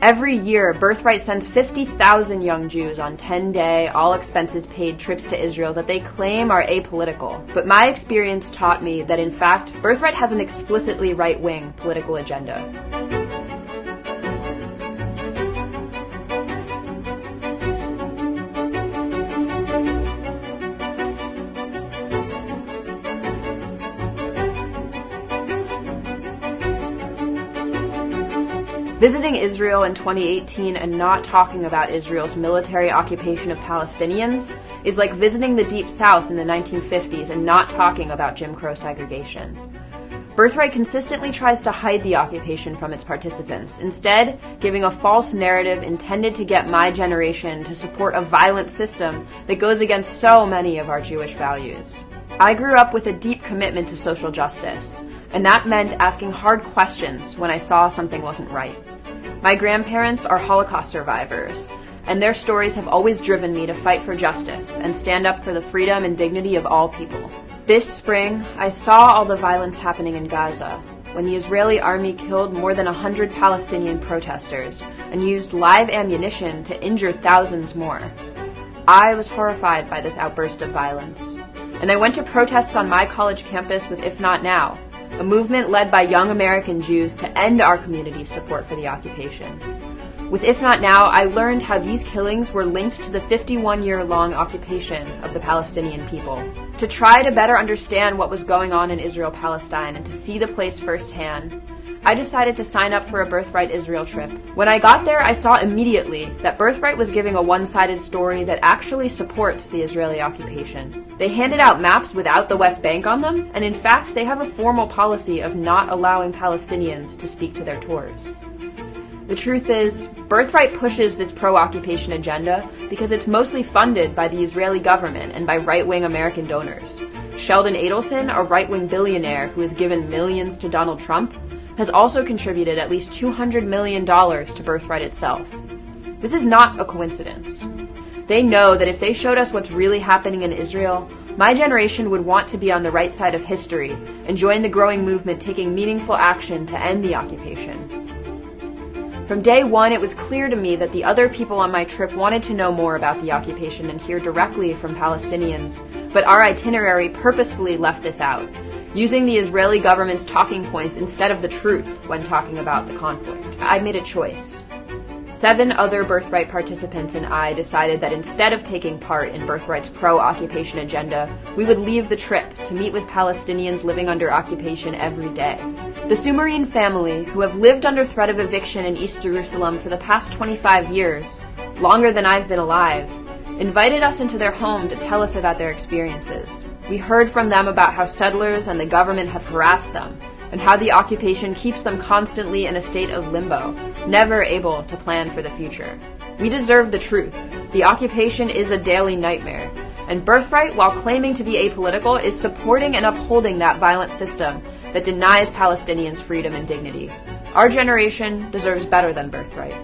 Every year, Birthright sends 50,000 young Jews on 10-day, all-expenses-paid trips to Israel that they claim are apolitical. But my experience taught me that, in fact, Birthright has an explicitly right-wing political agenda. Visiting Israel in 2018 and not talking about Israel's military occupation of Palestinians is like visiting the Deep South in the 1950s and not talking about Jim Crow segregation. Birthright consistently tries to hide the occupation from its participants, instead giving a false narrative intended to get my generation to support a violent system that goes against so many of our Jewish values. I grew up with a deep commitment to social justice, and that meant asking hard questions when I saw something wasn't right. My grandparents are Holocaust survivors, and their stories have always driven me to fight for justice and stand up for the freedom and dignity of all people. This spring, I saw all the violence happening in Gaza, when the Israeli army killed more than 100 Palestinian protesters and used live ammunition to injure thousands more. I was horrified by this outburst of violence, and I went to protests on my college campus with If Not Now, a movement led by young American Jews to end our community's support for the occupation. With If Not Now, I learned how these killings were linked to the 51-year-long occupation of the Palestinian people. To try to better understand what was going on in Israel-Palestine and to see the place firsthand, I decided to sign up for a Birthright Israel trip. When I got there, I saw immediately that Birthright was giving a one-sided story that actually supports the Israeli occupation. They handed out maps without the West Bank on them, and in fact, they have a formal policy of not allowing Palestinians to speak to their tours. The truth is, Birthright pushes this pro-occupation agenda because it's mostly funded by the Israeli government and by right-wing American donors. Sheldon Adelson, a right-wing billionaire who has given millions to Donald Trump, has also contributed at least $200 million to Birthright itself. This is not a coincidence. They know that if they showed us what's really happening in Israel, my generation would want to be on the right side of history and join the growing movement taking meaningful action to end the occupation. From day one, it was clear to me that the other people on my trip wanted to know more about the occupation and hear directly from Palestinians, but our itinerary purposefully left this out, using the Israeli government's talking points instead of the truth when talking about the conflict. I made a choice. 7 other Birthright participants and I decided that instead of taking part in Birthright's pro-occupation agenda, we would leave the trip to meet with Palestinians living under occupation every day. The Sumarine family, who have lived under threat of eviction in East Jerusalem for the past 25 years, longer than I've been alive, invited us into their home to tell us about their experiences. We heard from them about how settlers and the government have harassed them, and how the occupation keeps them constantly in a state of limbo, never able to plan for the future. We deserve the truth. The occupation is a daily nightmare, and Birthright, while claiming to be apolitical, is supporting and upholding that violent system that denies Palestinians freedom and dignity. Our generation deserves better than Birthright.